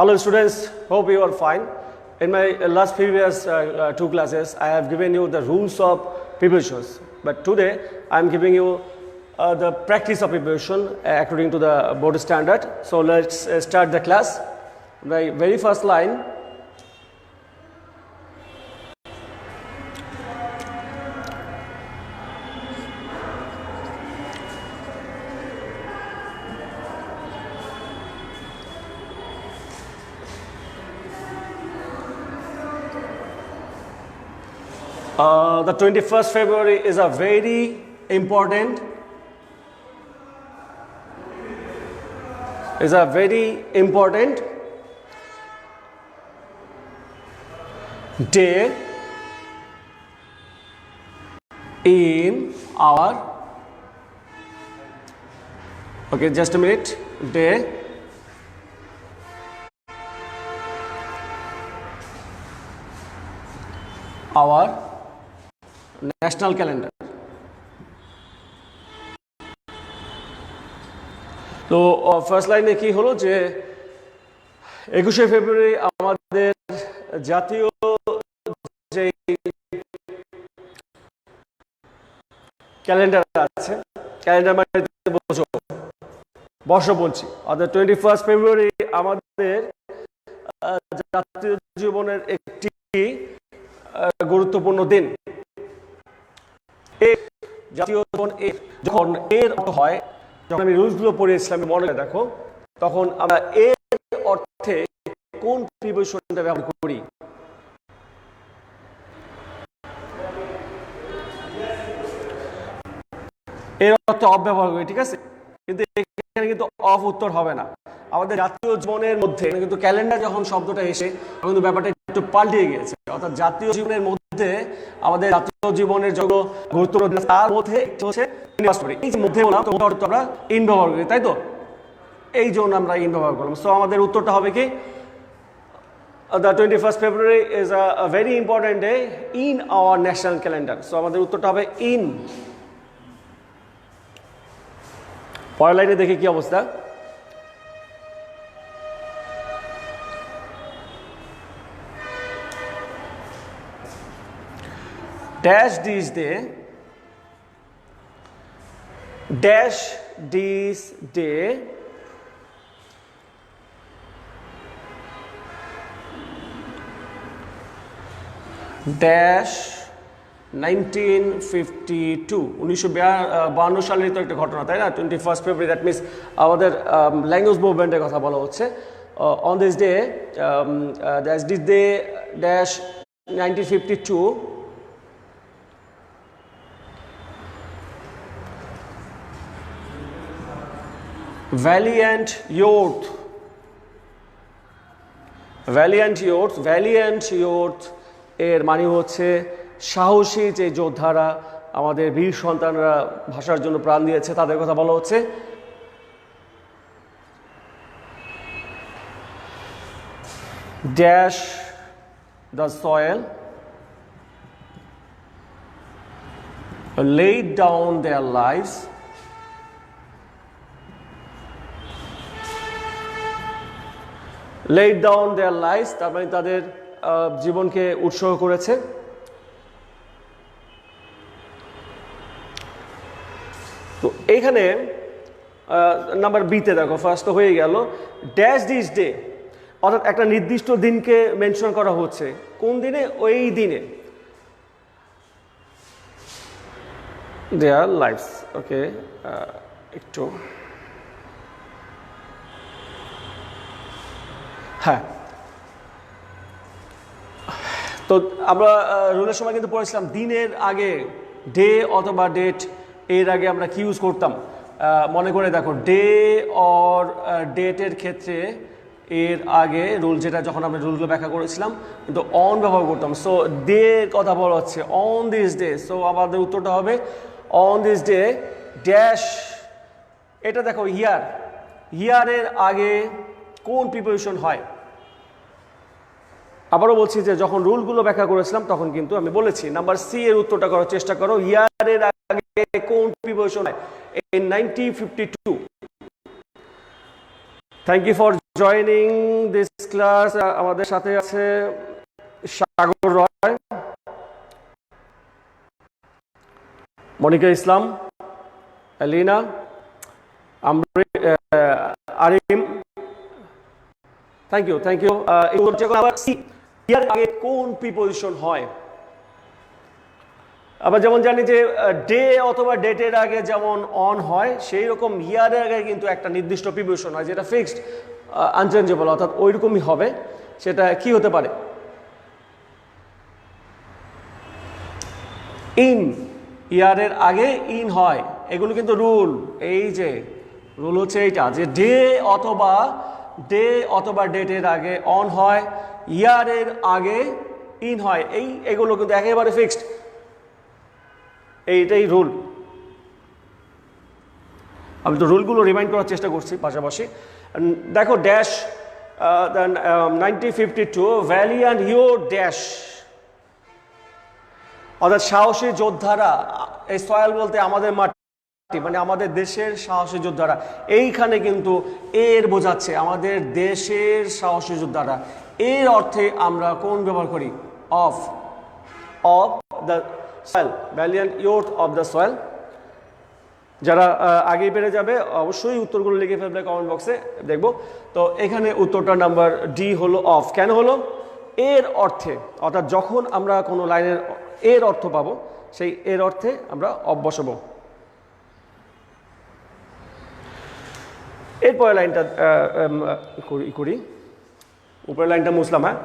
Hello students, hope you are fine. In my last previous two classes, I have given you the rules of prepositions. But today, I am giving you the practice of preposition according to the board standard. So let's start the class. The very first line. The 21st February is a very important day in our just a minute, day our national calendar. তো first লাইনে কি হলো যে 21শে ফেব্রুয়ারি আমাদের জাতীয় যে calendar আছে, calendar মানে বর্ষ বলছি, অর্থাৎ 21 ফেব্রুয়ারি আমাদের জাতীয় জীবনের একটি গুরুত্বপূর্ণ দিন। জাতীয় জীবন যখন এর অর্থ হয়, যখন আমি রুলসগুলো পড়েছিলাম মনে দেখো, তখন আমরা এর অর্থে কোন প্রিপোজিশনটা ব্যবহার করি? এর অর্থে অফ ব্যবহার করি, ঠিক আছে? কিন্তু এখানে কিন্তু অফ উত্তর হবে না। আমাদের জাতীয় জীবনের মধ্যে কিন্তু ক্যালেন্ডার যখন শব্দটা এসে কিন্তু ব্যাপারটা একটু পাল্টে গিয়েছে, অর্থাৎ জাতীয় জীবনের মধ্যে আমাদের জাতীয় জীবনের যত গুরুত্বপূর্ণ তার মধ্যে হচ্ছে এই মধ্যে আমরা ইন ব্যবহার করি, তাই তো? এই জন্য আমরা ইন ব্যবহার করলাম। সো আমাদের উত্তরটা হবে কি, the 21st February is a very important day in our national calendar. So আমাদের উত্তরটা হবে ইন। পরের লাইনে দেখি কি অবস্থা। Dash this day, dash this day, dash 1952 1952 সালের তো একটা ঘটনা, তাই না? 21st February, দ্যাট মিনস আমাদের ল্যাঙ্গুয়েজ মুভমেন্টের কথা বলা হচ্ছে। On this day, dash this day, dash 1952, valiant youth এর মানে হচ্ছে সাহসী যে যোদ্ধারা, আমাদের বীর সন্তানরা ভাষার জন্য প্রাণ দিয়েছে, তাদের কথা বলা হচ্ছে। Dash the soil, laid down their lives, laid down their lives, তার মানে তাদের জীবনকে উৎসর্গ করেছে। তো এইখানে নাম্বার বিতে দেখো, ফার্স্ট তো হয়ে গেল, ড্যাশ দিস ডে, অর্থাৎ একটা নির্দিষ্ট দিনকে মেনশন করা হচ্ছে। কোন দিনে? ওই দিনে। দেয়ার লাইফস, ওকে, একটু হ্যাঁ। তো আমরা রুলের সময় কিন্তু পড়েছিলাম দিনের আগে ডে অথবা ডেট, এর আগে আমরা কি ইউজ করতাম মনে করে দেখো। ডে অর ডেটের ক্ষেত্রে এর আগে রুল যেটা, যখন আমরা রুলগুলো ব্যাখ্যা করেছিলাম, কিন্তু অন ব্যবহার করতাম। সো ডে কথা বলা হচ্ছে, অন দিস ডে। সো আমাদের উত্তরটা হবে অন দিস ডে ড্যাশ, এটা দেখো ইয়ার, ইয়ারের আগে কোন প্রিপোজিশন হয়? আবারও বলছি যে যখন রুলগুলো ব্যাখ্যা করেছিলাম তখন কিন্তু আমি বলেছি নাম্বার সি এর উত্তরটা করার চেষ্টা করো। ইয়ারের আগে কোন প্রিপোজিশন হয়? in 1952. Thank you for joining this class আমাদের সাথে আছে সাগর রয়, মনিকা ইসলাম, এলিনা, আরিম। Thank you. ইয়ার আগে কোন প্রিপজিশন হয়? আবার যেমন জানি যে ডে অথবা ডেটের আগে যেমন অন হয়, সেই রকম ইয়ারের আগে কিন্তু একটা নির্দিষ্ট প্রিপজিশন হয় যেটা ফিক্সড, আনচেঞ্জেবল, অর্থাৎ ওই রকমই হবে। সেটা কি হতে পারে? ইন, ইয়ারের আগে ইন হয়, এগুলো কিন্তু রুল। এই যে রুল হচ্ছে এইটা যে ডে অথবা ডেটের আগে অন হয়, ইয়ারের আগে ইন হয়, এগুলো কিন্তু একেবারে ফিক্সড, এইটাই রুল। আমি তো রুলগুলো রিমাইন্ড করার চেষ্টা করছি পাশাপাশি। দেখো ড্যাশ 1952 ভ্যালিয়ান্ট ইয়োর ড্যাশ, অর্থাৎ সাহসী যোদ্ধারা, এই সয়েল বলতে আমাদের মাটি, মানে আমাদের দেশের সাহসী যোদ্ধারা, এইখানে কিন্তু এর বোঝাচ্ছে আমাদের দেশের সাহসী যোদ্ধারা। এর অর্থে আমরা কোন ব্যবহার করি? Of the soil, valiant your of the soil. যারা আগেই পেরে যাবে অবশ্যই উত্তরগুলো লিখে ফেলবে কমেন্ট বক্সে, দেখব। তো এখানে উত্তরটা নাম্বার ডি হলো অফ। কেন হলো? এর অর্থে, অর্থাৎ যখন আমরা কোনো লাইনের এর অর্থ পাবো, সেই এর অর্থে আমরা অফ বসাবো। এরপরের লাইনটা করি, উপরের লাইনটা মুছলাম। হ্যাঁ,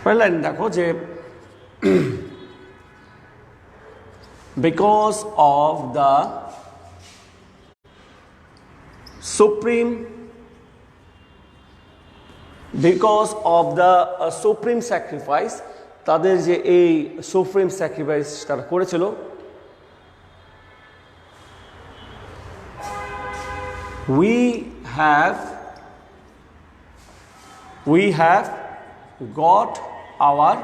পরের লাইন দেখো যে because of the supreme sacrifice, তাদের যে এই সুপ্রিম স্যাক্রিফাইস তারা করেছিল, we have got our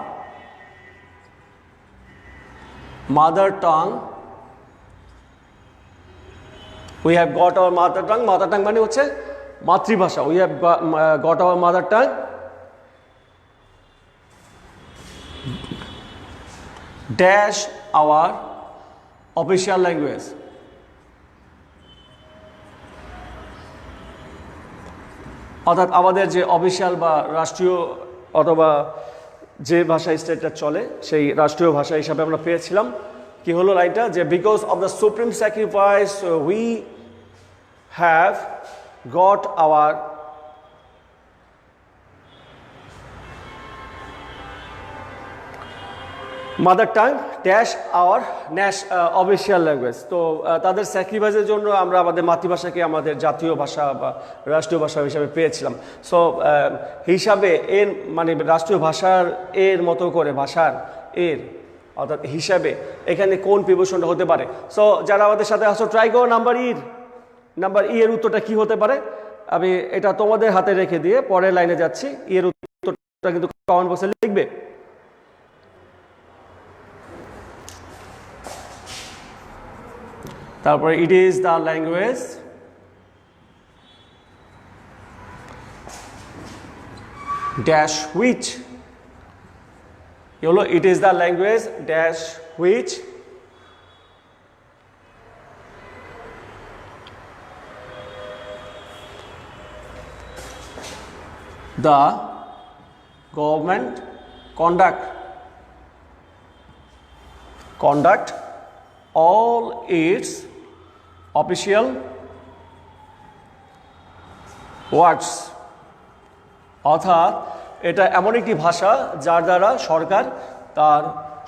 mother tongue, mother tongue মানে হচ্ছে মাতৃভাষা। we have got our mother tongue dash our official language, অর্থাৎ আমাদের যে অফিসিয়াল বা রাষ্ট্রীয় অথবা যে ভাষা স্টেটটা চলে সেই রাষ্ট্রীয় ভাষা হিসাবে আমরা পেয়েছিলাম। কি হলো লাইনটা? যে because of the supreme sacrifice we have got our mother tongue dash our official language. তো তাদের স্যাক্রিফাইসের জন্য আমরা আমাদের মাতৃভাষাকে আমাদের জাতীয় ভাষা বা রাষ্ট্রীয় ভাষা হিসাবে পেয়েছিলাম। সো হিসাবে এর মানে রাষ্ট্রীয় ভাষার এর মতো করে ভাষার এর অর্থাৎ হিসাবে এখানে কোন প্রিপজিশনটা হতে পারে? সো যারা আমাদের সাথে আসো ট্রাই করো নাম্বার ই এর উত্তরটা কি হতে পারে? আমি এটা তোমাদের হাতে রেখে দিয়ে পরের লাইনে যাচ্ছি। এর উত্তরটা কিন্তু কমেন্ট বক্সে লিখবে। তারপরে it is the language dash which, হলো it is the language dash which the government conduct all its official works, অর্থাৎ এটা এমন একটি ভাষা যার দ্বারা সরকার তার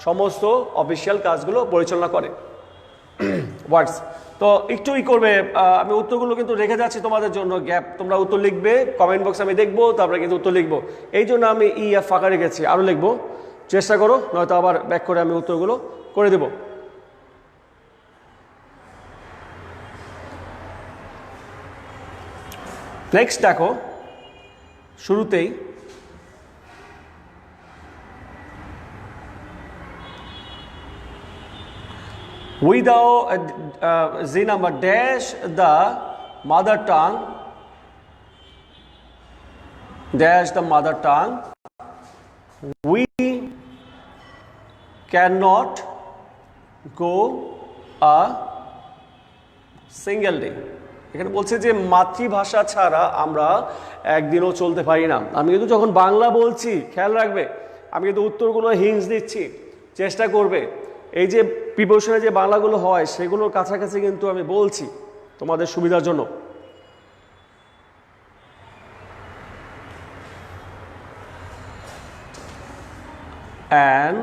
সমস্ত অফিসিয়াল কাজগুলো পরিচালনা করে। ওয়ার্ডস তো একটু করবে, আমি উত্তরগুলো কিন্তু রেখে যাচ্ছি তোমাদের জন্য গ্যাপ, তোমরা উত্তর লিখবে কমেন্ট বক্সে, আমি দেখবো, তারপরে কিন্তু উত্তর লিখবো। এই জন্য আমি ফাঁকা রেখেছি, আরও লিখবো, চেষ্টা করো, নয়তো আবার ব্যাক করে আমি উত্তরগুলো করে দেব। নেক্সট দেখো শুরুতেই without Z number dash the mother tongue we cannot go a single day. এখানে বলছে যে মাতৃভাষা ছাড়া আমরা একদিনও চলতে পারি না। আমি কিন্তু যখন বাংলা বলছি খেয়াল রাখবে, আমি কিন্তু উত্তরগুলো হিন্টস দিচ্ছি, চেষ্টা করবে এই যে প্রিপোজিশনে যে বাংলাগুলো হয় সেগুলোর কাছাকাছি কিন্তু আমি বলছি তোমাদের সুবিধার জন্য। An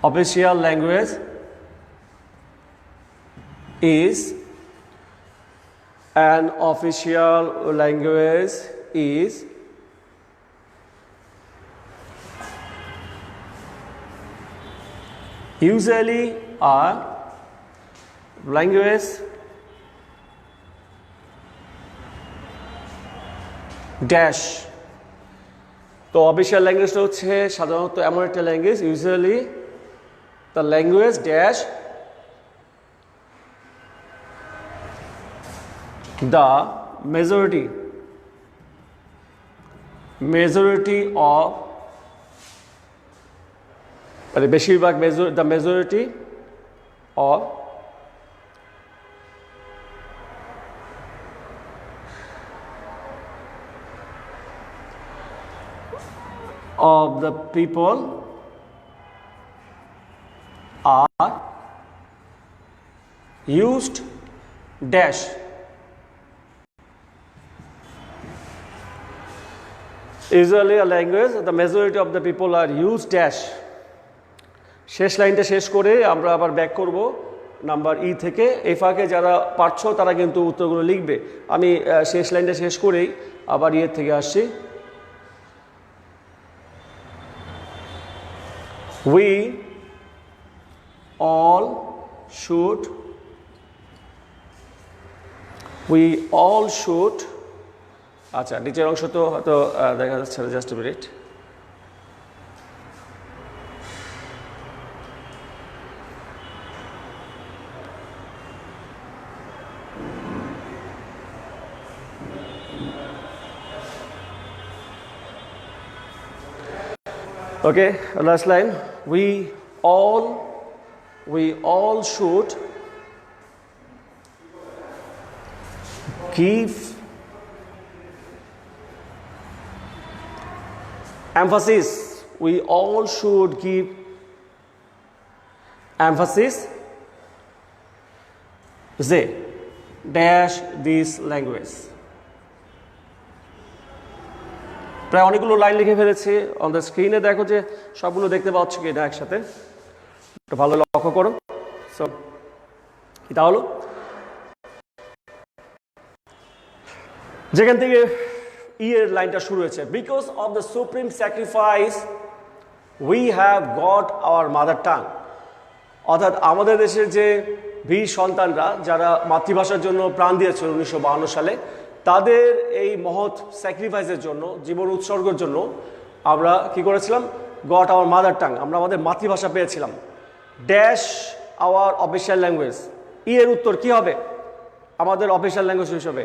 official language is usually a language dash. তো অফিসিয়াল ল্যাঙ্গুয়েজটা হচ্ছে সাধারণত এমন একটা language, usually the language dash the majority of, মানে বেশিরভাগ the majority of the people are used dash. Usually a language the majority of the people are used dash. শেষ লাইনটা শেষ করে আমরা আবার ব্যাক করব নাম্বার ই থেকে। এই ফাঁকে যারা পারছো তারা কিন্তু উত্তরগুলো লিখবে। আমি শেষ লাইনটা শেষ করেই আবার ইয়ের থেকে আসছি। We all should আচ্ছা নিচের অংশ তো হয়তো দেখা যাচ্ছে না, just minute. Okay, last line. We all should give emphasis. We all should give emphasis they dash this language. প্রায় অনেকগুলো লাইন লিখে ফেলেছি। অন দ্য স্ক্রিনে দেখো যে সবগুলো দেখতে পাচ্ছ কি না একসাথে, একটু ভালো লক্ষ্য করো। সো এটা হলো যেখান থেকে ই এর লাইনটা শুরু হয়েছে, because of the supreme sacrifice we have got our mother tongue. অর্থাৎ আমাদের দেশের যে বীর সন্তানরা যারা মাতৃভাষার জন্য প্রাণ দিয়েছিল 1952 সালে, তাদের এই মহৎ স্যাক্রিফাইসের জন্য, জীবন উৎসর্গের জন্য আমরা কি করেছিলাম, গট আওয়ার মাদার টাং, আমরা আমাদের মাতৃভাষা পেয়েছিলাম। ড্যাশ আওয়ার অফিসিয়াল ল্যাঙ্গুয়েজ, ই এর উত্তর কি হবে আমাদের অফিসিয়াল ল্যাঙ্গুয়েজ হিসেবে?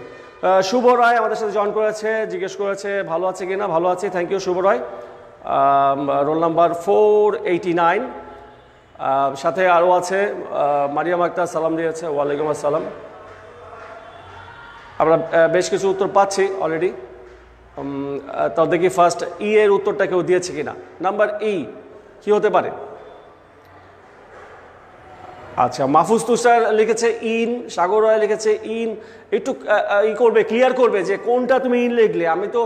শুভ রায় আমাদের সাথে জয়েন করেছে, জিজ্ঞেস করেছে ভালো আছে কিনা। ভালো আছি, thank you Shubho Roy. Roll number 489, সাথে আরও আছে মারিয়াম আক্তার সালাম দিয়েছে, ওয়ালাইকুম আসসালাম। আমরা বেশ কিছু উত্তর পাচ্ছি অলরেডি। তাও দেখি ফার্স্ট ই এর উত্তরটা কেউ দিয়েছে কিনা। নাম্বার ই কি হতে পারে? আচ্ছা, মাহফুজ তুষার লিখেছে ইন, সাগর রায় লিখেছে ইন। একটু ই করবে, ক্লিয়ার করবে যে কোনটা তুমি ইন লিখলে। আমি তো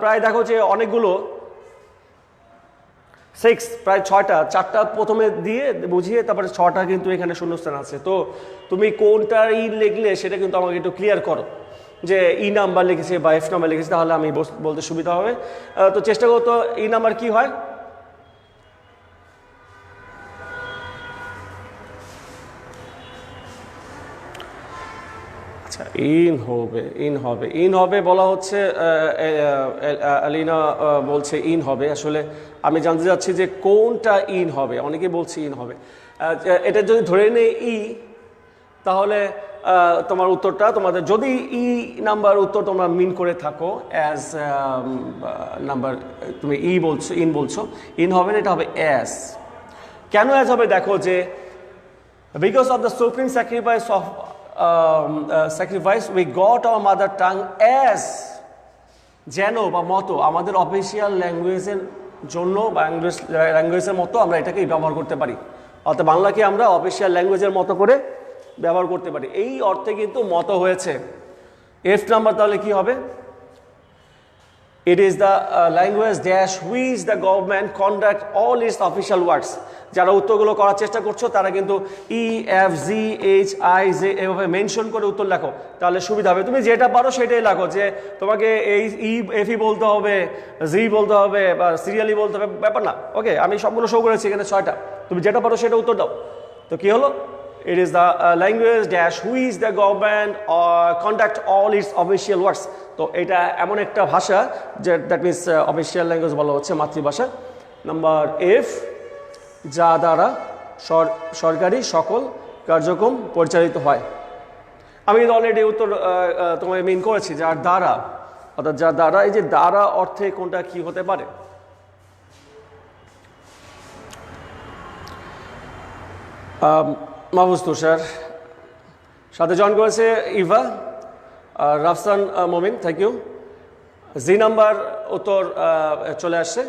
প্রায় দেখো যে অনেকগুলো 6 প্রায় 6টা, 4টা প্রথমে দিয়ে বুঝিয়ে তারপরে 6টা কিন্তু এখানে শূন্যস্থান আছে। তো তুমি কোনটা ইন লিখলে সেটা কিন্তু আমাকে একটু ক্লিয়ার করো, যে ই নাম্বার লিখেছে বা এফ নাম্বার লিখেছে, তাহলে আমি বলতে সুবিধা হবে। তো চেষ্টা করো তো ই নাম্বার কি হয়। ইন হবে বলা হচ্ছে, আলিনা বলছে ইন হবে। আসলে আমি জানতে চাচ্ছি যে কোনটা ইন হবে। অনেকে বলছে ইন হবে। এটা যদি ধরে নেই তাহলে তোমার উত্তরটা, তোমাদের যদি নাম্বার উত্তর তোমরা মিন করে থাকো অ্যাজ নাম্বার, তুমি বলছো, ইন বলছো, ইন হবে না, এটা হবে অ্যাস। কেন অ্যাজ হবে? দেখো যে because of the supreme sacrifice we got our mother tongue as, যেন বা মতো, আমাদের অফিসিয়াল ল্যাঙ্গুয়েজের জন্য বা ল্যাঙ্গুয়েজের মতো আমরা এটাকেই ব্যবহার করতে পারি। অর্থাৎ বাংলাকে আমরা অফিসিয়াল ল্যাঙ্গুয়েজের মতো করে ব্যবহার করতে পারি, এই অর্থে কিন্তু মতো হয়েছে। এফ নাম্বার তাহলে কি হবে? It is the language dash which the government conduct all its official works. যারা উত্তরগুলো করার চেষ্টা করছো তারা কিন্তু EFGHIJ এভাবে মেনশন করে উত্তর লেখো, তাহলে সুবিধা হবে। তুমি যেটা পারো সেটাই লেখো, যে তোমাকে এই এফই বলতে হবে, জি বলতে হবে বা সিরিয়ালি বলতে হবে, ব্যাপার না। ওকে, আমি সবগুলো শো করেছি এখানে 6টা, তুমি যেটা পারো সেটা উত্তর দাও। তো কি হলো? It is the language dash which the government conduct all its official works. তো এটা এমন একটা ভাষা যে দ্যাট মিনস অফিসিয়াল ল্যাঙ্গুয়েজ বলা হচ্ছে, মাতৃভাষা। নাম্বার এফ, যা দ্বারা সরকারি সকল কার্যক্রম পরিচালিত হয়। আমি কিন্তু অলরেডি উত্তর তোমায় মিন করেছি, যার দ্বারা, অর্থাৎ যার দ্বারা। এই যে দ্বারা অর্থে কোনটা কি হতে পারে? মাহফুজ তুষার সাথে জয়েন করেছে, ইভা, রাফসান মমিন, থ্যাংক ইউ। জি নাম্বার উত্তর চলে আসছে।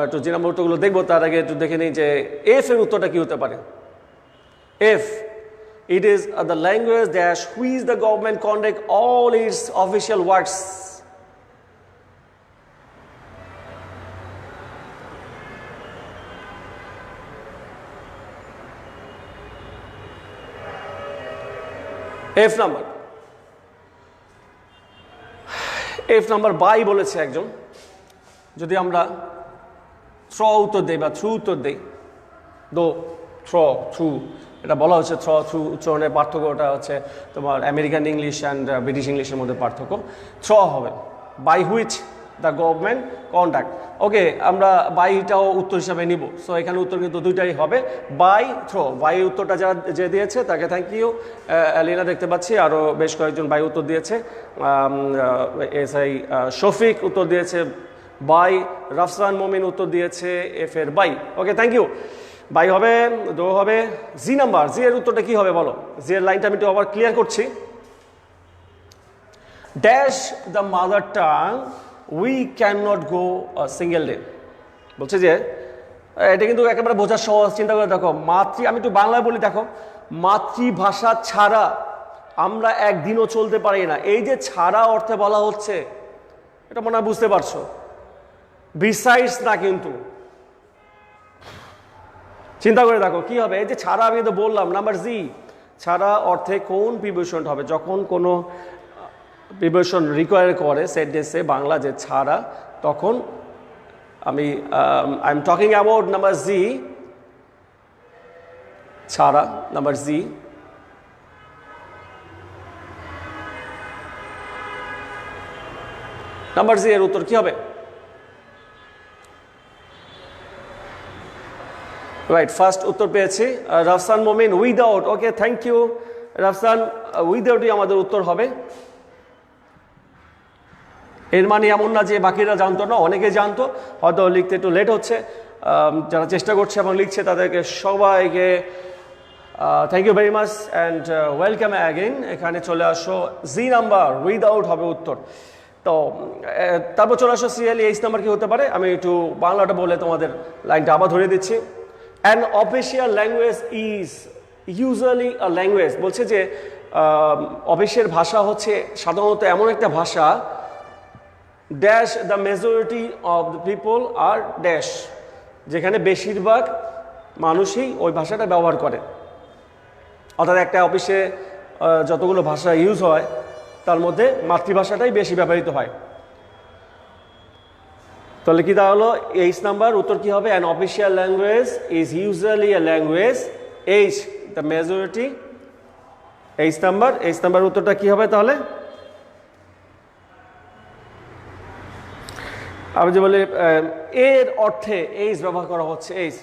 একটু জি নাম্বার উত্তরগুলো দেখবো, তার আগে একটু দেখে নিই যে এফ এর উত্তরটা কি হতে পারে। F, it is the language dash which the government conduct all its official works. F number by বলেছে একজন। যদি আমরা উত্তর দেই বা থ্রু উত্তর দেই, থ্রু, এটা বলা হচ্ছে থ্রু উচ্চারণের পার্থক্যটা হচ্ছে তোমার আমেরিকান ইংলিশ অ্যান্ড ব্রিটিশ ইংলিশের মধ্যে পার্থক্য। হবে by which the government conduct. Okay, আমরা বাইটাও উত্তর হিসাবে নিব। সো এখানে উত্তর কিন্তু দুইটাই হবে, বাই বাই উত্তরটা যারা যে দিয়েছে তাকে থ্যাংক ইউ। অ্যালিনা দেখতে পাচ্ছি, আরও বেশ কয়েকজন বাই উত্তর দিয়েছে। এসআই শফিক উত্তর দিয়েছে বাই, রাফসান মমিন উত্তর দিয়েছে এফ এর by. Okay, thank you. By হবে, হবে। জি নাম্বার, জি এর উত্তরটা কি হবে বলো? জি এর লাইনটা আমি একটু আবার ক্লিয়ার করছি। Dash the mother tongue we can not go single day. বলছে যে এটা কিন্তু একেবারে বোঝার সহজ। চিন্তা করে দেখো, আমি একটু বাংলায় বলি, দেখো, মাতৃভাষা ছাড়া আমরা একদিনও চলতে পারি না। এই যে ছাড়া অর্থে বলা হচ্ছে, এটা মনে হয় বুঝতে পারছো। বিসাইডস না, কিন্তু চিন্তা করে দেখো কি হবে। এই যে ছাড়া, আমি তো বললাম নাম্বার জি, ছাড়া অর্থে কোন প্রিপোজিশনটা হবে? যখন কোনো প্রিপোজিশন রিকোয়ার করে সেন্টেন্সে বাংলা যে ছাড়া, তখন আমি I am talking about number G, ছাড়া, নাম্বার জি। নাম্বার জি এর উত্তর কি হবে? রাইট, ফার্স্ট উত্তর পেয়েছি Rafsan Momin, without. Okay, thank you Rafsan. উইদাউটই আমাদের উত্তর হবে। এর মানে এমন না যে বাকিরা জানতো না, অনেকে জানতো, হয়তো লিখতে একটু লেট হচ্ছে। যারা চেষ্টা করছে এবং লিখছে তাদেরকে সবাইকে thank you very much and welcome again. এখানে চলে আসো, জি নাম্বার উইদাউট হবে উত্তর। তো তারপর চলে আসো সিরিয়ালি, এইচ নাম্বার কি হতে পারে? আমি একটু বাংলাটা বলে তোমাদের লাইনটা আবার ধরে দিচ্ছি। An official language is usually a language. বলছে যে অফিসের ভাষা হচ্ছে সাধারণত এমন একটা ভাষা, dash the majority of the people are dash, যেখানে বেশিরভাগ মানুষই ওই ভাষাটা ব্যবহার করে। অর্থাৎ একটা অফিসে যতগুলো ভাষা ইউজ হয় তার মধ্যে মাতৃভাষাটাই বেশি ব্যবহৃত হয়। তাহলে কি তাহলে এইচ নাম্বার উত্তর কি হবে? An official language is usually a language, H the majority number উত্তরটা কি হবে তাহলে? আমি যে বলি এর অর্থে এইচ ব্যবহার করা হচ্ছে, এইচ।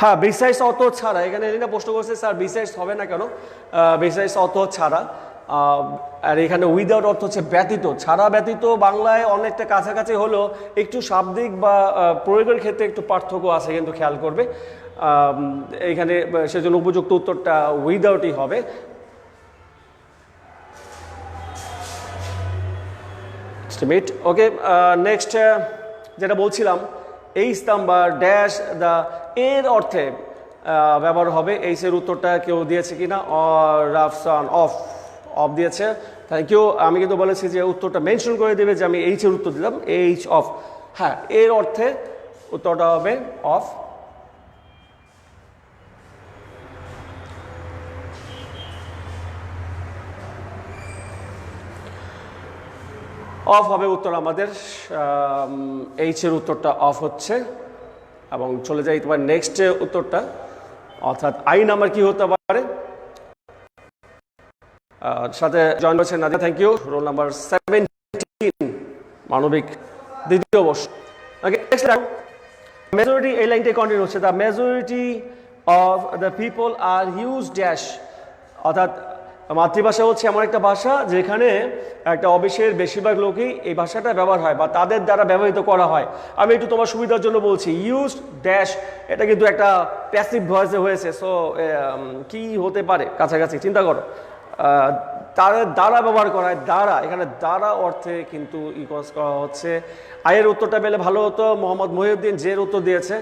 হ্যাঁ, বিসাইডস অত ছাড়া, এখানে এলিনা প্রশ্ন করছে স্যার বিসাইডস হবে না কেন? বিসাইডস অত ছাড়া, আর এখানে উইদাউট অর্থ হচ্ছে ব্যতীত, ছাড়া ব্যতীত বাংলায় অনেকটা কাছাকাছি হলেও একটু শাব্দিক বা প্রয়োগের ক্ষেত্রে একটু পার্থক্য আছে, কিন্তু খেয়াল করবে এইখানে সেজন্য উপযুক্ত উত্তরটা উইদাউটই হবে। ওকে, নেক্সট যেটা বলছিলাম, এইচ নাম্বার ড্যাশ দ্য এর অর্থে ব্যবহার হবে। এইচের উত্তরটা কেউ দিয়েছে কিনা? রাফসান অফ দিয়েছে, থ্যাংক ইউ। আমি কিন্তু বলেছি যে উত্তরটা মেনশন করে দেবে যে আমি এইচের উত্তর দিলাম, এইচ অফ। হ্যাঁ, এর অর্থে উত্তরটা হবে অফ। অফ হবে উত্তর আমাদের, এইচের উত্তরটা অফ হচ্ছে। এবং চলে যাই তোমার নেক্সট উত্তরটা, অর্থাৎ আই নাম্বার কি হতে পারে? সাথে জয়েন করেছেন Nadia, thank you. Roll number 17, মানবিক, দ্বিতীয় বর্ষ। ওকে, নেক্সট মেজরিটি, এই লাইনটাই কন্টিনিউ হচ্ছে। The majority of the people are huge dash, অর্থাৎ মাতৃভাষা হচ্ছে এমন একটা ভাষা যেখানে একটা অবিশ্বের বেশিরভাগ লোকই এই ভাষাটা ব্যবহার হয় বা তাদের দ্বারা ব্যবহৃত করা হয়। আমি একটু তোমার সুবিধার জন্য বলছি, ইউজ ড্যাশ, এটা কিন্তু একটা প্যাসিভ ভয়েসে হয়েছে। সো কি হতে পারে কাছাকাছি? চিন্তা করো, তাদের দ্বারা ব্যবহার করা হয়, দ্বারা, এখানে দ্বারা অর্থে কিন্তু ইউজ করা হচ্ছে। আয়ের উত্তরটা পেলে ভালো হতো। মোহাম্মদ মহিউদ্দিন জের উত্তর দিয়েছে,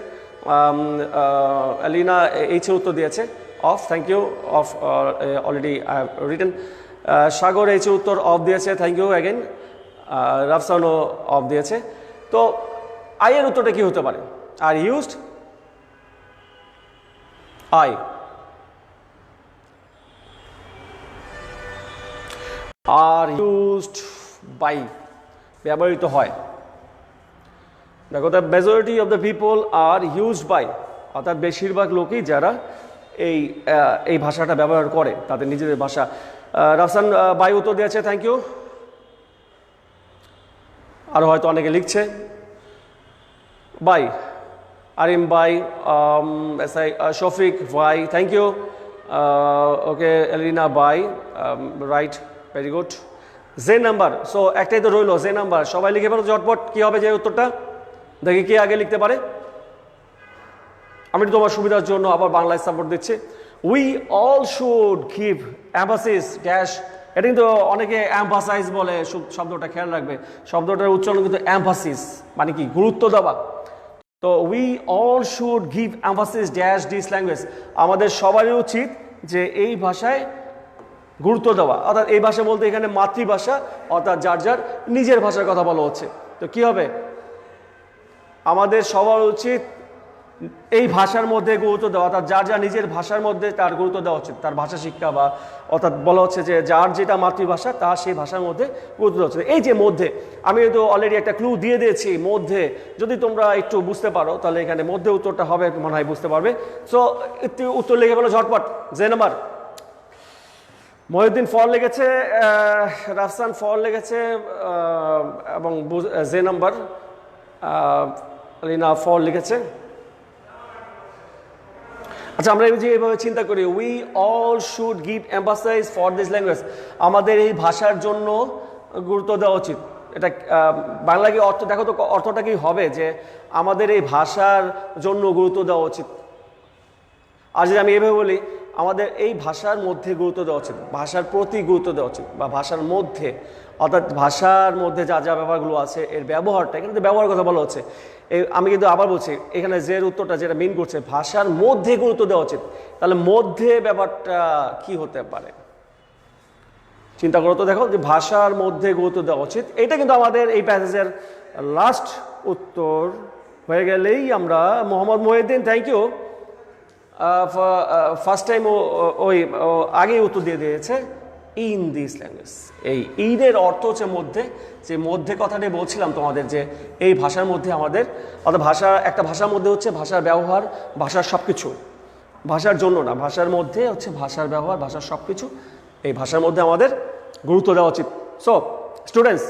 এলিনা এইচের উত্তর দিয়েছে of, thank you. Of already I have written. Sagar এইচের উত্তর অফ দিয়েছে, থ্যাংক ইউ অ্যাগেন। রাফসানও অফ দিয়েছে। তো আয়ের উত্তরটা কি হতে পারে? Are used I, are used by, ব্যবহৃত হয়। দেখো, the majority of the people are used by, অর্থাৎ বেশিরভাগ লোকই যারা এই ভাষাটা ব্যবহার করে, তাদের নিজেদের ভাষা। রাফসান বাই উত্তর দিয়েছে, থ্যাংক ইউ। আর হয়তো অনেকে লিখছে by, Arim by, SI Shafiq by, thank you. Okay, Elina by, right, very good. J number, so একটাই তো রইলো, জে নাম্বার। সবাই লিখে ফেলো ঝটপট, কি হবে যে উত্তরটা? দেখি কে আগে লিখতে পারে। আমি তোমার সুবিধার জন্য আবার বাংলায় সাপোর্ট দিচ্ছি। We all should give emphasis dash, এটা কিন্তু অনেকে এমফাসাইজ বলে, শব্দটা খেয়াল রাখবে, শব্দটার উচ্চারণ কিন্তু এমফাসিস, মানে কি? গুরুত্ব দেওয়া। তো we all should give emphasis dash this language, আমাদের সবারই উচিত যে এই ভাষায় গুরুত্ব দেওয়া। অর্থাৎ এই ভাষা বলতে এখানে মাতৃভাষা, অর্থাৎ যার যার নিজের ভাষার কথা বলা হচ্ছে। তো কি হবে? আমাদের সবার উচিত এই ভাষার মধ্যে গুরুত্ব দেওয়া, অর্থাৎ যার যার নিজের ভাষার মধ্যে তার গুরুত্ব দেওয়া উচিত, তার ভাষা শিক্ষা, বা অর্থাৎ বলা হচ্ছে যে যার যেটা মাতৃভাষা তার সেই ভাষার মধ্যে গুরুত্ব দেওয়া উচিত। এই যে মধ্যে, আমি তো অলরেডি একটা ক্লু দিয়ে দিয়েছি, মধ্যে, যদি তোমরা একটু বুঝতে পারো তাহলে এখানে মধ্যে উত্তরটা হবে, মনে হয় বুঝতে পারবে। সো একটু উত্তর লিখে বলো ঝটপট। যে নাম্বার, মহিউদ্দিন ফল লেগেছে, রাফসান ফল লেগেছে, এবং যে নাম্বার আলিনা ফল লিখেছে। আচ্ছা, আমরা এইভাবে চিন্তা করি, we all should give emphasize for this language, আমাদের এই ভাষার জন্য গুরুত্ব দেওয়া উচিত। এটা বাংলা কি অর্থ? দেখো তো অর্থটা কি হবে, যে আমাদের এই ভাষার জন্য গুরুত্ব দেওয়া উচিত। আর যদি আমি এভাবে বলি, আমাদের এই ভাষার মধ্যে গুরুত্ব দেওয়া উচিত, ভাষার প্রতি গুরুত্ব দেওয়া উচিত, বা ভাষার মধ্যে, অর্থাৎ ভাষার মধ্যে যা যা ব্যবহারগুলো আছে এর ব্যবহারটা, এখানে তো ব্যবহার কথা বলা হচ্ছে। আমি কিন্তু আবার বলছি, এখানে যে উত্তরটা যেটা মিন করছে, ভাষার মধ্যে গুরুত্ব দেওয়া উচিত, তাহলে মধ্যে ব্যাপারটা কি হতে পারে? চিন্তা করো তো, দেখো যে ভাষার মধ্যে গুরুত্ব দেওয়া উচিত, এটা কিন্তু আমাদের এই প্যাসেজের লাস্ট উত্তর হয়ে গেলেই আমরা, Mohammad Mohiuddin, thank you. First time ওই আগেই উত্তর দিয়ে দিয়েছে ইন দিস ল্যাঙ্গুয়েজ। এই ইনের অর্থ হচ্ছে মধ্যে, যে মধ্যে কথাটি বলছিলাম তোমাদের, যে এই ভাষার মধ্যে আমাদের, অর্থাৎ ভাষা, একটা ভাষার মধ্যে হচ্ছে ভাষার ব্যবহার, ভাষার সব কিছু, ভাষার জন্য না, ভাষার মধ্যে হচ্ছে ভাষার ব্যবহার, ভাষার সব কিছু, এই ভাষার মধ্যে আমাদের গুরুত্ব দেওয়া উচিত। সো স্টুডেন্টস,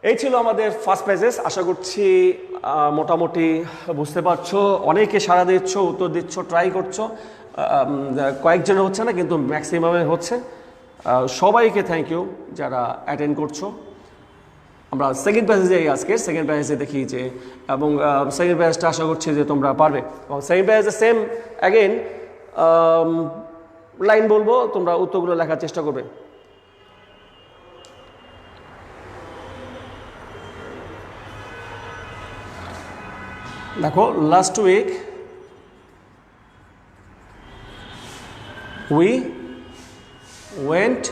এই ছিল আমাদের ফার্স্ট পেজেস। আশা করছি মোটামুটি বুঝতে পারছো, অনেকে সাড়া দিচ্ছ, উত্তর দিচ্ছ, ট্রাই করছো, কয়েকজনের হচ্ছে না কিন্তু ম্যাক্সিমামে হচ্ছে। সবাইকে থ্যাংক ইউ যারা অ্যাটেন্ড করছো। আমরা সেকেন্ড প্যাসেজে যাই, আজকে সেকেন্ড প্যাসেজে দেখি যে, এবং সেকেন্ড প্যাসেজটা আশা করছি যে তোমরা পারবে। এবং সেকেন্ড প্যাসেজে সেম অ্যাগেন লাইন বলবো, তোমরা উত্তরগুলো লেখার চেষ্টা করবে। দেখো, last week we went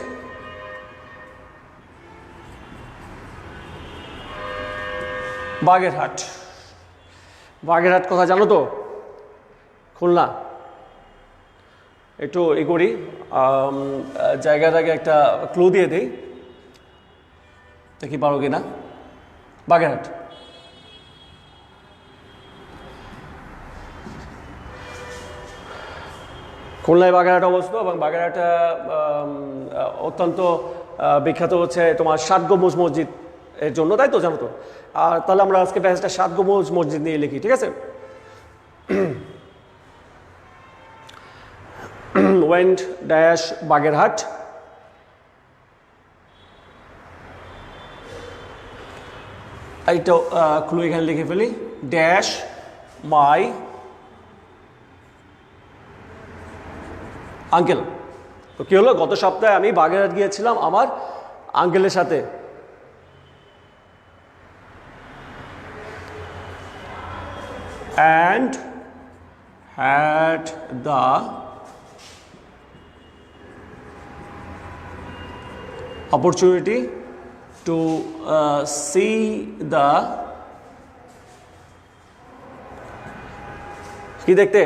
Bagerhat. Bagerhat কথা জানো তো? খুলনা। একটু ই করি, জায়গাটাকে একটা ক্লু দিয়ে দিই, দেখি পারো কিনা। বাগেরহাট, খুলনায় বাগেরহাট অবস্থিত, এবং বাগেরহাটটা অত্যন্ত বিখ্যাত হচ্ছে তোমার 7 গম্বুজ মসজিদ এর জন্য, তাই তো? জানো তো? আর তাহলে আমরা আজকে প্যাসেজটা 7 গম্বুজ মসজিদ নিয়ে লিখি, ঠিক আছে? ওয়েন্ট ড্যাশ বাগেরহাট, এইটা ক্লু এখানে লিখে ফেলি, ড্যাশ মাই আঙ্কেল। তো কি হলো, গত সপ্তাহে আমি বাগেরহাট গিয়েছিলাম আমার আঙ্কেলের সাথে। and had the opportunity to see the, কি দেখতে?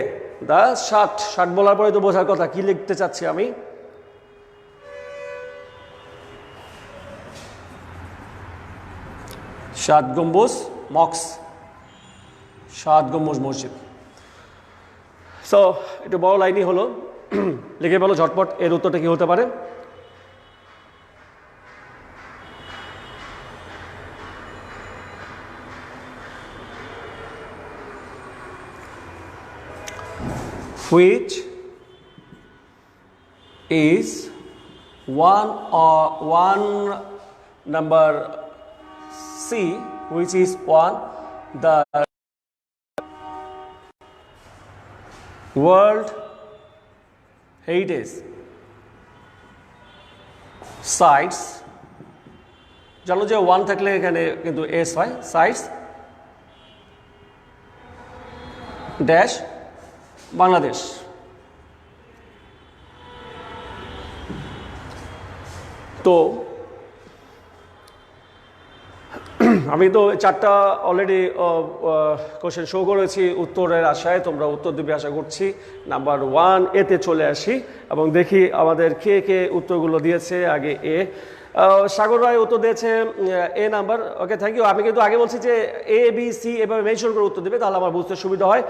দা ষাট। ষাট বলার পরে তো বোঝার কথা কি লিখতে চাচ্ছি আমি। সাত গম্বুজ মক্স, 7 গম্বুজ মসজিদ। সো একটু বড় লাইনই হলো, লিখে বলো ঝটপট এর উত্তরটা কি হতে পারে। Which is one number C, which is one the world heritage sites। জানো যে 1 থাকলে এখানে কিন্তু এস হয়, সাইটস ড্যাশ বাংলাদেশ। তো আমি তো 4টা অলরেডি কোশ্চেন শো করেছি উত্তরের আশায়, তোমরা উত্তর দিবে আশা করছি। নাম্বার 1 এতে চলে আসি এবং দেখি আমাদের কে কে উত্তরগুলো দিয়েছে। আগে এ, সাগর রায় উত্তর দিয়েছে A number. Okay, thank you. আমি কিন্তু আগে বলছি যে এ বি সি এভাবে মেনশন করে উত্তর দেবে, তাহলে আমার বুঝতে সুবিধা হয়।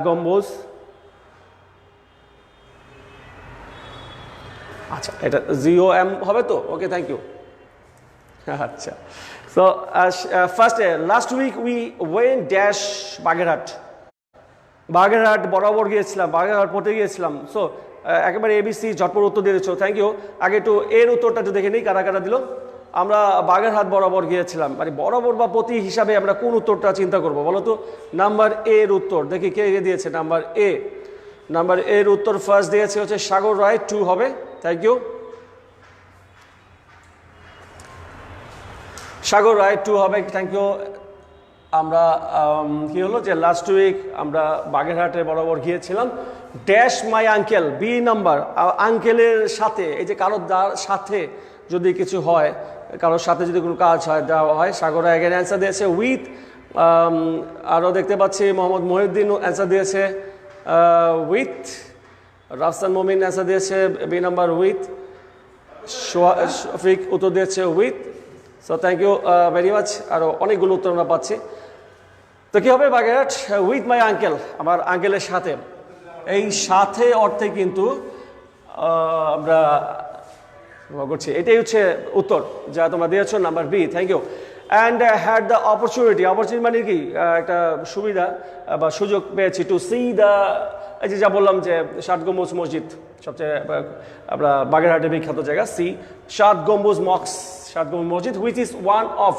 গম্বুজ, আচ্ছা এটা GOM হবে তো? Okay, thank you. আচ্ছা, so first last week we went dash Bagerhat. Bagerhat বরাবর গিয়েছিলাম, বাগেরহাট পড়তে গিয়েছিলাম। সো একেবারে ABC ঝটপট উত্তর দিয়ে দিচ্ছ, থ্যাংক ইউ। আগে একটু এর উত্তরটা একটু দেখে নিই কারা কারা দিল। আমরা বাগেরহাট বরাবর গিয়েছিলাম, মানে বরাবর বা প্রতি হিসাবে আমরা কোন উত্তরটা চিন্তা করব বলো তো? নাম্বার এর উত্তর দেখি কে দিয়েছে। নাম্বার এ, নাম্বার এর উত্তর ফার্স্ট দিয়েছে হচ্ছে সাগর রায়, 2 হবে, থ্যাংক ইউ। সাগর রায় 2 হবে, থ্যাংক ইউ। আমরা কি হলো যে লাস্ট উইক আমরা বাগেরহাটে বরাবর গিয়েছিলাম, dash my uncle, B number, আঙ্কেলের সাথে। এই যে কারোর সাথে যদি কিছু হয়, কারোর সাথে যদি কোনো কাজ হয় দেওয়া হয়। সাগর রায় এখানে অ্যান্সার দিয়েছে উইথ। আরও দেখতে পাচ্ছি মোহাম্মদ মহিউদ্দিন অ্যান্সার দিয়েছে উইথ রাফসান মমিন অ্যান্সার দিয়েছে বি নাম্বার উইথ, শফিক উত্তর দিয়েছে with. So thank you very much. আরও অনেকগুলো উত্তর আমরা পাচ্ছি। তো কী হবে বাগেরহাট? উইথ মাই আঙ্কেল, আমার আঙ্কেলের সাথে। এই সাথে অর্থে কিন্তু আমরা করছি, এটাই হচ্ছে উত্তর যা তোমরা দিয়েছো, number B. Thank you. And had the opportunity, opportunity মানে কি একটা সুবিধা বা সুযোগ পেয়েছি, টু সি দ্য, এই যে যা বললাম যে 7 গম্বুজ মসজিদ সবচেয়ে আমরা বাগেরহাটের বিখ্যাত জায়গা, সি 7 গম্বুজ মক্স, 7 গম্বুজ মসজিদ, হুইচ ইজ ওয়ান অফ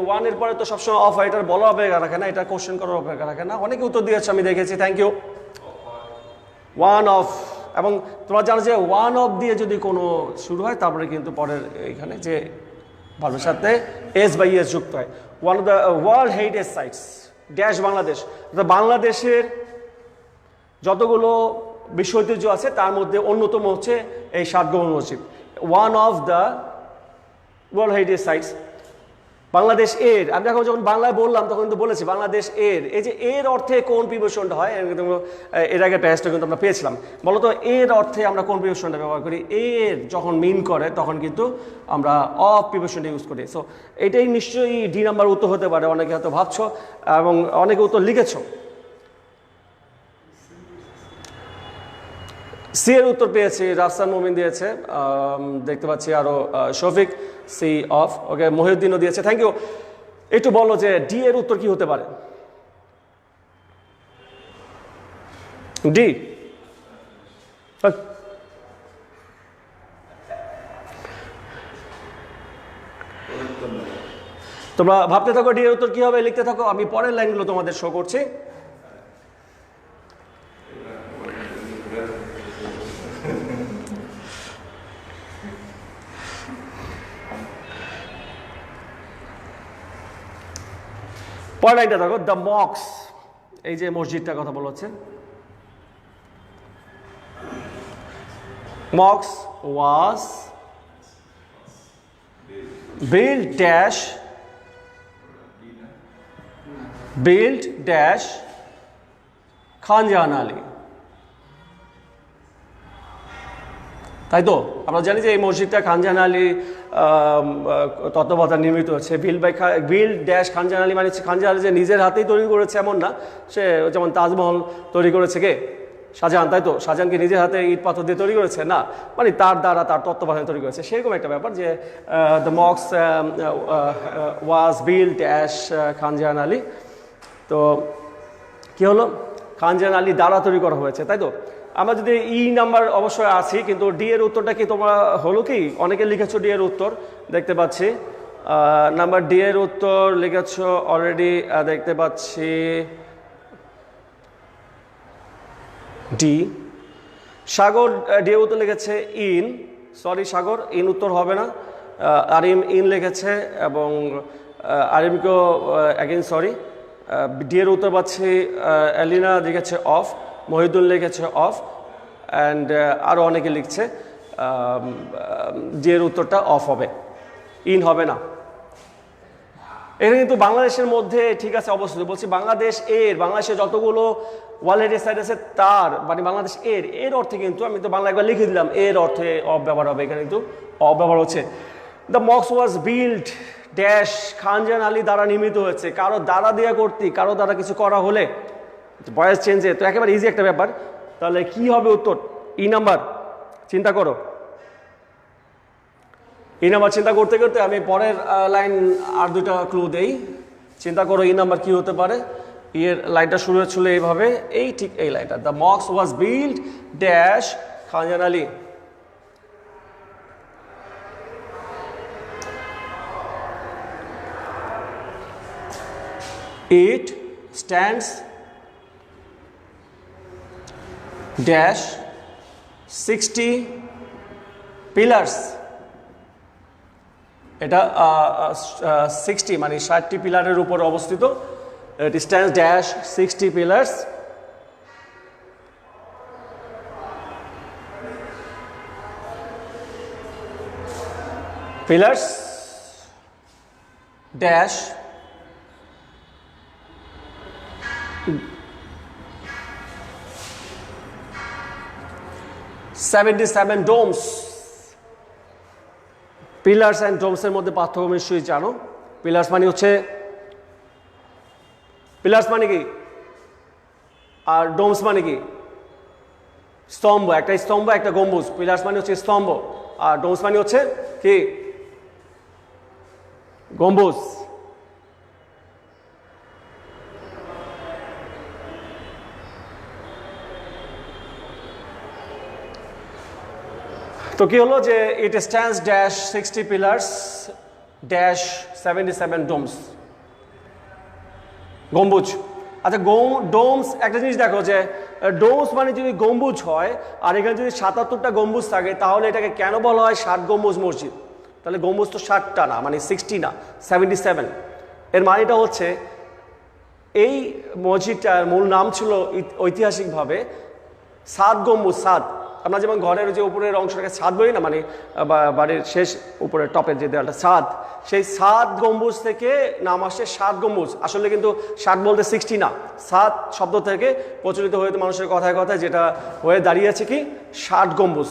ওয়ানের পরে তো সবসময় অফ হয়, এটার বলা অপেক্ষা রাখে না, এটা কোশ্চেন করার অপেক্ষা রাখে না। অনেকে উত্তর দিয়েছে আমি দেখেছি, থ্যাংক ইউ। ওয়ান অফ, এবং তোমরা জানো যে ওয়ান অফ দিয়ে যদি কোনো শুরু হয় তারপরে কিন্তু পরের এখানে যে ভার্বের সাথে এস বাই এস যুক্ত হয়। One of the world heritage sites dash Bangladesh, বাংলাদেশের যতগুলো বিশ্ব ঐতিহ্য আছে তার মধ্যে অন্যতম হচ্ছে এই 7 গম্বুজ মসজিদ। One of the world heritage sites, Bangladesh এর, আমি যখন বাংলায় বললাম তখন কিন্তু বলেছি বাংলাদেশ এর, এই যে এর অর্থে কোন প্রিপোজিশনটা হয়, এর আগে প্যাসটা কিন্তু আমরা পেয়েছিলাম। বলতো এর অর্থে আমরা কোন প্রিপোজিশনটা ব্যবহার করি? এর যখন মিন করে তখন কিন্তু আমরা অফ প্রিপোজিশনটা ইউজ করি। সো এটাই নিশ্চয়ই ডি নাম্বার উত্তর হতে পারে, অনেকে হয়তো ভাবছো এবং অনেকে উত্তর লিখেছো। সি এর উত্তর পেয়েছি, রাফসান মোমিন দিয়েছে, দেখতে পাচ্ছি আরও শফিক সি অফ, ওকে, মহিউদ্দিনও দিয়েছে, থ্যাংক ইউ। একটু বলো যে ডি এর উত্তর কি হতে পারে? ডি, তোমরা ভাবতে থাকো ডি এর উত্তর কি হবে, লিখতে থাকো, আমি পরের লাইনগুলো তোমাদের শো করছি। পরের লাইনটা দেখো, দ্য মক্স, এই যে মসজিদটার কথা বলা হচ্ছে, মক্স was build dash, build dash Khanjahan Ali, তাই তো? আমরা জানি যে এই মসজিদটা খানজাহান আলী তত্ত্বাবধানে নির্মিত হচ্ছে। বিল্ড ড্যাশ খানজাহান আলী মানে খানজাহান আলী যে নিজের হাতেই তৈরি করেছে এমন না, সে যেমন তাজমহল তৈরি করেছে কে? শাহজাহান, তাই তো? শাহজাহান কি নিজের হাতে ইট পাথর দিয়ে তৈরি করেছে? না, মানে তার দ্বারা তার তত্ত্বাবধানে তৈরি করেছে, সেরকম একটা ব্যাপার যে দ্য মক্স was build dash Khanjahan Ali. তো কি হলো? খানজাহান আলী দ্বারা তৈরি করা হয়েছে, তাই তো? আমরা যদি ই নাম্বার অবশ্যই আছি, কিন্তু ডি এর উত্তরটা কি তোমরা হলো কি? অনেকে লিখেছো ডি এর উত্তর, দেখতে পাচ্ছি নাম্বার ডি এর উত্তর লিখেছো অলরেডি, দেখতে পাচ্ছি ডি। সাগর ডি এর উত্তর লিখেছে ইন, সরি সাগর, ইন উত্তর হবে না। আরিম ইন লিখেছে, এবং আরিমকেও অ্যাগেন সরি। ডি এর উত্তর পাচ্ছি এলিনা লিখেছে অফ, মহিদুল লিখেছে অফ, অ্যান্ড আরও অনেকে লিখছে ডি এর উত্তরটা অফ হবে, ইন হবে না। এটা কিন্তু বাংলাদেশের মধ্যে ঠিক আছে অবস্থিত, বলছি বাংলাদেশ এর, বাংলাদেশের যতগুলো ওয়ার্ল্ড হেরিটেজ সাইট আছে তার মানে বাংলাদেশ এর, এর অর্থে কিন্তু আমি তো বাংলা একবার লিখে দিলাম, এর অর্থে অফ ব্যবহার হবে, এখানে কিন্তু অফ ব্যবহার হচ্ছে। দ্য মক্স was build dash Khanjahan Ali দ্বারা নির্মিত হয়েছে, কারো দ্বারা দেওয়া করতে, কারো দ্বারা কিছু করা হলে ভয়েস চেঞ্জে, তো একেবারে ইজি একটা ব্যাপার। তাহলে কি হবে উত্তর? ই নাম্বার, চিন্তা করো। ই নাম্বার চিন্তা করতে করতে আমি পরের লাইন আর দুটা ক্লু দেই, চিন্তা করো ই নাম্বার কি হতে পারে। এর লাইনটা শুরু হচ্ছিল এইভাবে, এই ঠিক এই লাইনটা, দ্য মক্স was build dash Khanjahan Ali. It stands dash 60 pillars, এটা 60 মানে 60টি পিলারের উপর অবস্থিত। It stands dash 60 pillars, pillars dash 77 domes. Pillars and ডোমসের মধ্যে পার্থক্য নিশ্চয়ই জানো। পিলার্স মানে কি, আর ডোমস মানে কি? স্তম্ভ, একটা স্তম্ভ একটা গম্বুজ। পিলার্স মানে হচ্ছে স্তম্ভ, আর ডোমস মানে হচ্ছে কি? গম্বুজ। তো কি হলো যে it stands dash 60 pillars dash 77 domes, গম্বুজ। আচ্ছা, ডোমস, একটা জিনিস দেখো যে ডোমস মানে যদি গম্বুজ হয় আর এখানে যদি 77টা গম্বুজ থাকে তাহলে এটাকে কেন বলা হয় 60 গম্বুজ মসজিদ? তাহলে গম্বুজ তো 60টা না, মানে 60 না, 77। এর মানেটা হচ্ছে এই মসজিদটার মূল নাম ছিল ঐতিহাসিকভাবে 7 গম্বুজ। 7, আমরা যেমন ঘরের যে উপরের অংশটাকে ছাদ বলি না, মানে বাড়ির শেষ উপরের টপের যে দেওয়ালটা ছাদ, সেই 7 গম্বুজ থেকে নাম আসে 7 গম্বুজ। আসলে কিন্তু 7 বলতে 60 না, 7 শব্দ থেকে প্রচলিত হয়ে মানুষের কথায় কথায় যেটা হয়ে দাঁড়িয়েছে কি 60 গম্বুজ।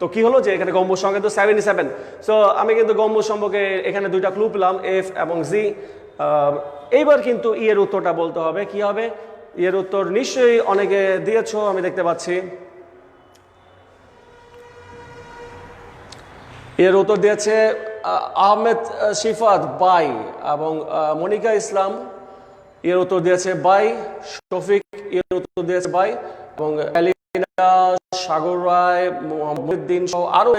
তো কি হলো যে এখানে গম্বুজ সংখ্যা তো 77। সো আমি কিন্তু গম্বুজ সম্পর্কে এখানে 2টা ক্লু পেলাম, এফ এবং জি। এইবার কিন্তু এর উত্তরটা বলতে হবে। কি হবে এর উত্তর? নিশ্চয়ই অনেকে দিয়েছো, আমি দেখতে পাচ্ছি। এর উত্তর দিয়েছে আহমেদ শিফাত বাই এবং মনিকা ইসলাম। এর উত্তর দিয়েছে বাই। শফিক এর উত্তর দিয়েছে বাই, এবং এলিনা, সাগর রায়, মোহাম্মদুদ্দিন সহ আরো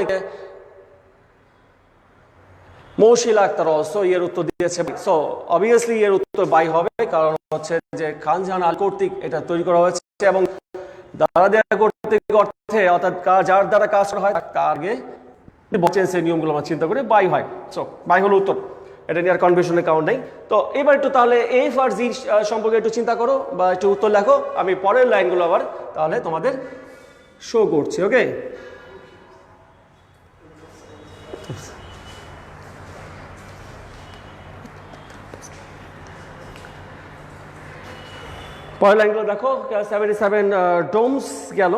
মৌশিলা আক্তার অলসো এর উত্তর দিয়েছে। সো অবভিয়াসলি এর উত্তর বাই হবে, কারণ হচ্ছে যে খানজাহান আল কর্তৃক এটা তৈরি করা হয়েছে এবং দ্বারা দেয়া কর্তৃক অর্থে অর্থাৎ যার দ্বারা কাজ করা হয় তার আগে চেঞ্জের নিয়মগুলো আমরা চিন্তা করে বাই হয়। সো বাই হলো উত্তর, এটা নিয়ে আর কনফিউশনের কারণ নেই। তো এবার একটু তাহলে এফ আর জি সম্পর্কে একটু চিন্তা করো বা একটু উত্তর লেখো। আমি পরের লাইনগুলো আবার তাহলে তোমাদের শো করছি। ওকে, পরের লাইনগুলো দেখো। 77 ডোমস গেল।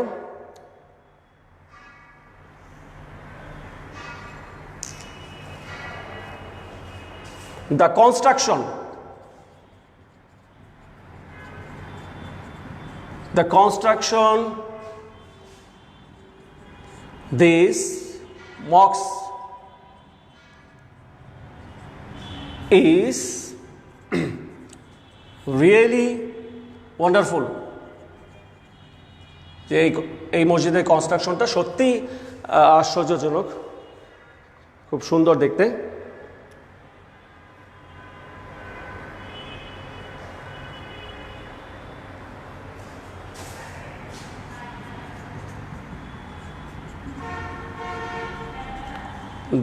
The construction this mosque is really wonderful. যে এই মসজিদের কনস্ট্রাকশনটা সত্যি আশ্চর্যজনক, খুব সুন্দর দেখতে।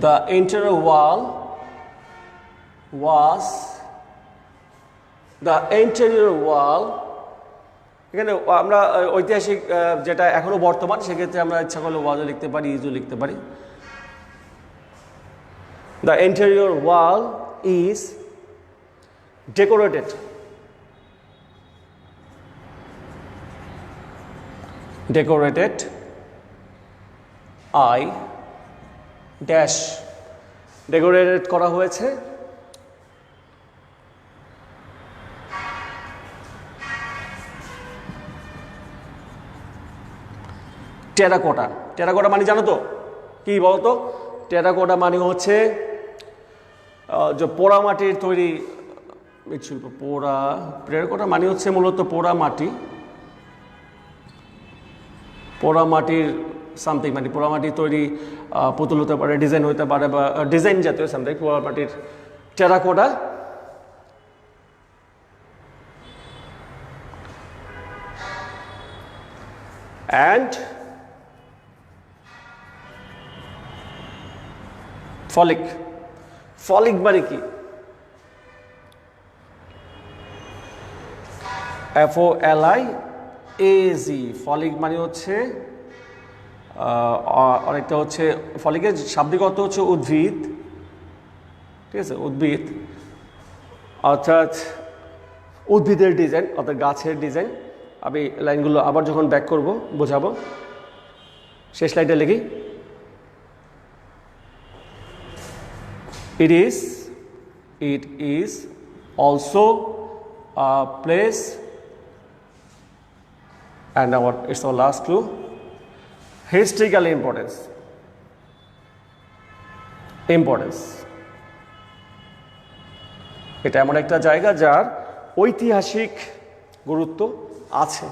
The interior wall এখানে আমরা ঐতিহাসিক যেটা এখনো বর্তমান, সেক্ষেত্রে আমরা ইচ্ছা করলে ওয়ালও লিখতে পারি, ইজও লিখতে পারি। The interior wall is decorated I dash decorated করা হয়েছে টেরাকোটা। টেরাকোটা মানে জানো তো কি বলতো? টেরাকোটা মানে হচ্ছে যে পোড়া মাটির তৈরি মৃৎশিল্প। টেরাকোটা মানে হচ্ছে মূলত পোড়া মাটির সামথিং, মানে পোড়া মাটির তৈরি পুতুল হতে পারে, ডিজাইন হতে পারে, বা ডিজাইন জাতীয় সামথিং, পোড়া মাটির টেরাকোটা। অ্যান্ড ফলিক মানে কি? FOLIAZ। ফলিক মানে হচ্ছে অনেকটা হচ্ছে ফলিকের শাব্দিক অর্থ হচ্ছে উদ্ভিদ, ঠিক আছে? উদ্ভিদ অর্থাৎ উদ্ভিদের ডিজাইন, অর্থাৎ গাছের ডিজাইন। আমি লাইনগুলো আবার যখন ব্যাক করব বোঝাবো। শেষ লাইনটা লিখি, it is also a place, and it's our last clue, historical importance. এটা এমন একটা জায়গা যার ঐতিহাসিক গুরুত্ব আছে,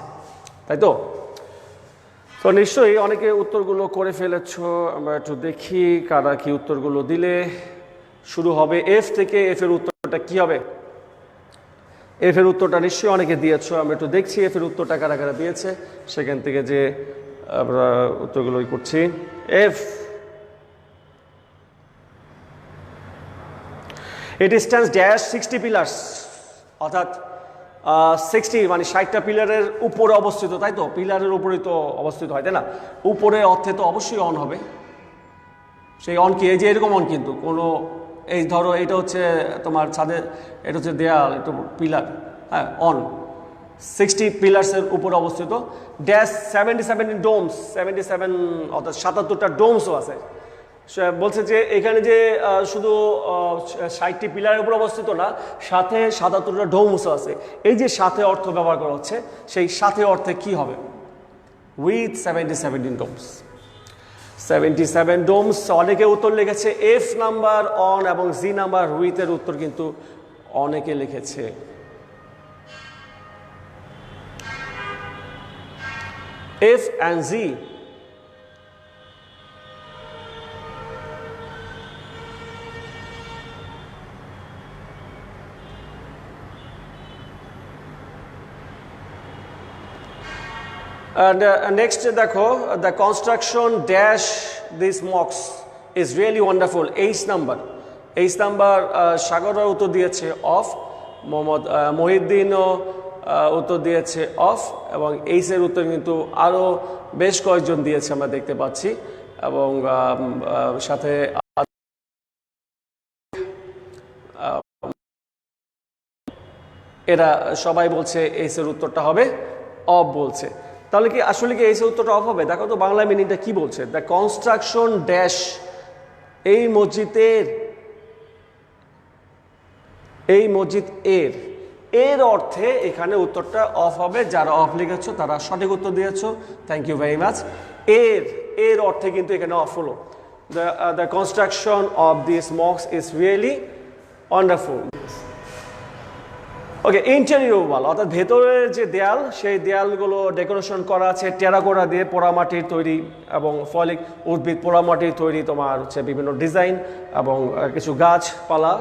তাই তো? তো নিশ্চয়ই অনেকে উত্তরগুলো করে ফেলেছ, আমরা একটু দেখি কারা কি উত্তরগুলো দিলে। শুরু হবে এফ থেকে। এফ এর উত্তরটা কি হবে? এফ এর উত্তরটা নিশ্চয়ই অনেকে দিয়েছ, আমরা একটু দেখছি এফ এর উত্তরটা কারা কারা দিয়েছে, সেখান থেকে যে আমরা উত্তরগুলোই করছি। F, it stands dash 60 pillars, অর্থাৎ 60 মানে 60টা পিলারের উপরে অবস্থিত, তাই তো? পিলারের উপরেই তো অবস্থিত হয়, তাই না? উপরে অর্থে তো অবশ্যই অন হবে। সেই অন কি? এই যে এরকম অন, কিন্তু কোনো এই ধরো এটা হচ্ছে তোমার ছাদে, এটা হচ্ছে দেয়াল, এটা পিলার, হ্যাঁ অন 60 পিলার্সের উপরে অবস্থিত। ড্যাশ 77 ডোমস, 77 অর্থাৎ 77টা ডোমসও আছে। বলছে যে এখানে যে শুধু 60টি পিলারের উপর অবস্থিত না, সাথে 77টা ডোমসও আছে। এই যে সাথে অর্থ ব্যবহার করা হচ্ছে, সেই সাথে অর্থে কি হবে? With 77 domes. 77 ডোমস। অনেকে উত্তর লিখেছে এফ নাম্বার অন এবং জি নাম্বার উইথের উত্তর কিন্তু অনেকে লিখেছে। F and G. And next দেখো, the construction dash this mosque is really wonderful. H number সাগররা উত্তর দিয়েছে অফ, মোহাম্মদ মহিউদ্দিনও উত্তর দিয়েছে অফ, এবং এইচ এর উত্তর কিন্তু আরও বেশ কয়েকজন দিয়েছে আমরা দেখতে পাচ্ছি, এবং সাথে এরা সবাই বলছে এইচ এর উত্তরটা হবে অফ বলছে। তাহলে কি আসলে কি এই উত্তরটা অফ হবে? দেখো তো বাংলা মিনিংটা কি বলছে। দ্য কনস্ট্রাকশন ড্যাশ, এই মসজিদ এর অর্থে এখানে উত্তরটা অফ হবে। যারা অফ লিখেছো তারা সঠিক উত্তর দিয়েছো, থ্যাংক ইউ ভেরি মাচ। এর অর্থে কিন্তু এখানে অফ হলো। The construction of this mosque is really wonderful. Okay, interior wall অর্থাৎ ভেতরের যে দেয়াল, সেই দেয়ালগুলো ডেকোরেশন করা আছে টেরাকোটা দিয়ে, পোড়ামাটির তৈরি এবং ফলিক উদ্ভিদ, পোড়ামাটির তৈরি তোমার হচ্ছে বিভিন্ন ডিজাইন এবং কিছু গাছপালা,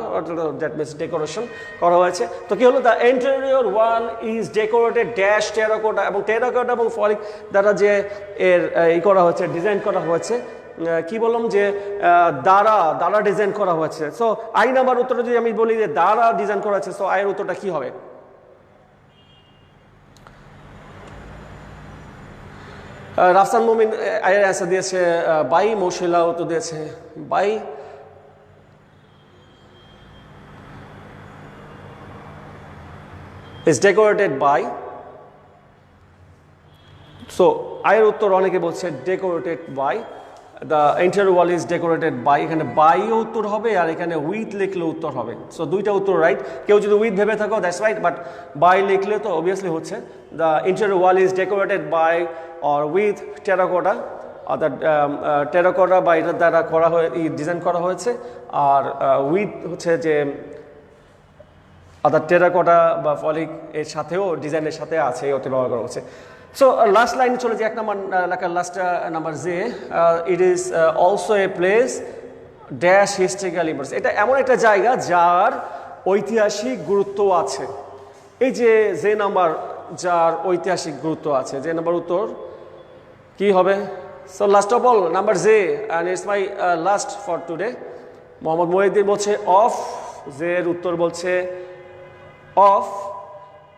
দ্যাট মিনস ডেকোরেশন করা হয়েছে। তো কি হলো? The interior wall is decorated dash terracotta, এবং টেরাকোটা এবং ফলিক দ্বারা যে এর করা হয়েছে, ডিজাইন করা হয়েছে, কি বললাম যে দ্বারা ডিজাইন করা হয়েছে। সো আই নাম্বার উত্তরটা যদি আমি বলি যে দ্বারা ডিজাইন করা হয়েছে, সো আয়ের উত্তরটা কি হবে? রাফসান মুমিন আয়ের অ্যান্সার দিয়েছে বাই। মৌশিলা উত্তর দিয়েছে by. Is decorated by. So আয়ের উত্তর অনেকে বলছে decorated by. The interior wall is decorated by, এখানে বাইও উত্তর হবে, আর এখানে উইথ লিখলে উত্তর হবে। সো দুইটা উত্তর রাইট। কেউ যদি উইথ ভেবে থাকো দ্যাটস রাইট, বাট বাই লিখলে তো অবভিয়াসলি হচ্ছে the interior wall is decorated by or with terracotta, অর্থাৎ টেরাকোটা বা এটার দ্বারা করা হয়ে ডিজাইন করা হয়েছে, আর উইথ হচ্ছে যে অর্থাৎ টেরাকোটা বা ফলিক এর সাথেও ডিজাইনের সাথে আছে, এই অর্থে ব্যবহার করা হচ্ছে। সো লাস্ট লাইনে চলে যে 1 নম্বর লেখার last number J, it is also a place dash historical importance. এটা এমন একটা জায়গা যার ঐতিহাসিক গুরুত্ব আছে। এই যে নাম্বার যার ঐতিহাসিক গুরুত্ব আছে, যে নাম্বার উত্তর কি হবে? So last of all number J, and it's my last for today. Mohammad Mohiuddin বলছে অফ, জের উত্তর বলছে অফ,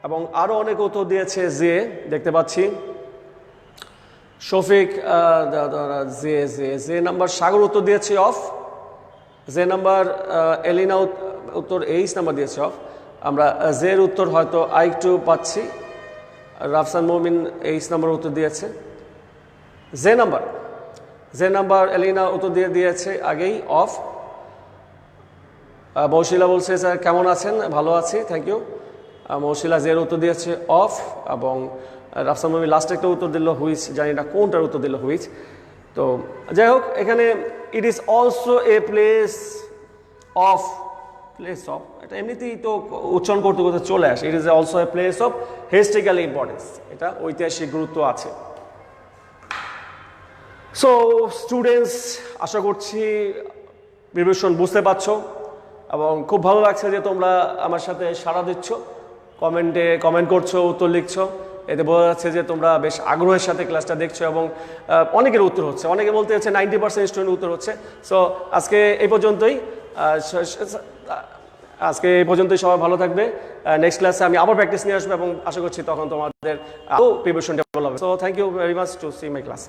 এবং আরও অনেক উত্তর দিয়েছে যে দেখতে পাচ্ছি। শফিক যে নাম্বার সাগর উত্তর দিয়েছে অফ, যে নাম্বার এলিনা উত্তর এইচ নাম্বার দিয়েছে অফ। আমরা জের উত্তর হয়তো আরেকটু পাচ্ছি। রাফসান মুমিন এইচ নাম্বার উত্তর দিয়েছে। যে নাম্বার যে নাম্বার এলিনা উত্তর দিয়েছে আগেই অফ। মৌশিলা বলছে স্যার কেমন আছেন? ভালো আছি, থ্যাংক ইউ। মৌশিলা জের উত্তর দিয়েছে অফ, এবং রাফসান মামি লাস্ট একটা উত্তর দিল হুইচ, জানি না কোনটার উত্তর দিল হুইচ। তো যাই হোক, এখানে it is also a place of, এটা এমনিতেই তো উচ্চারণ করতে করতে চলে আসে। It is also a place of historical importance, এটা ঐতিহাসিক গুরুত্ব আছে। সো স্টুডেন্টস, আশা করছি প্রিপারেশন বুঝতে পারছো, এবং খুব ভালো লাগছে যে তোমরা আমার সাথে সাড়া দিচ্ছ, কমেন্ট করছো, উত্তর লিখছো। এতে বোঝা যাচ্ছে যে তোমরা বেশ আগ্রহের সাথে ক্লাসটা দেখছো, এবং অনেকের উত্তর হচ্ছে, অনেকে বলতে হচ্ছে 90% স্টুডেন্ট উত্তর হচ্ছে। সো আজকে এই পর্যন্তই, সবাই ভালো থাকবে। নেক্সট ক্লাসে আমি আবার প্র্যাকটিস নিয়ে আসবো, এবং আশা করছি তখন তোমাদের আরও প্রিপারেশন ডেভেলপ হবে। So thank you very much to see my class.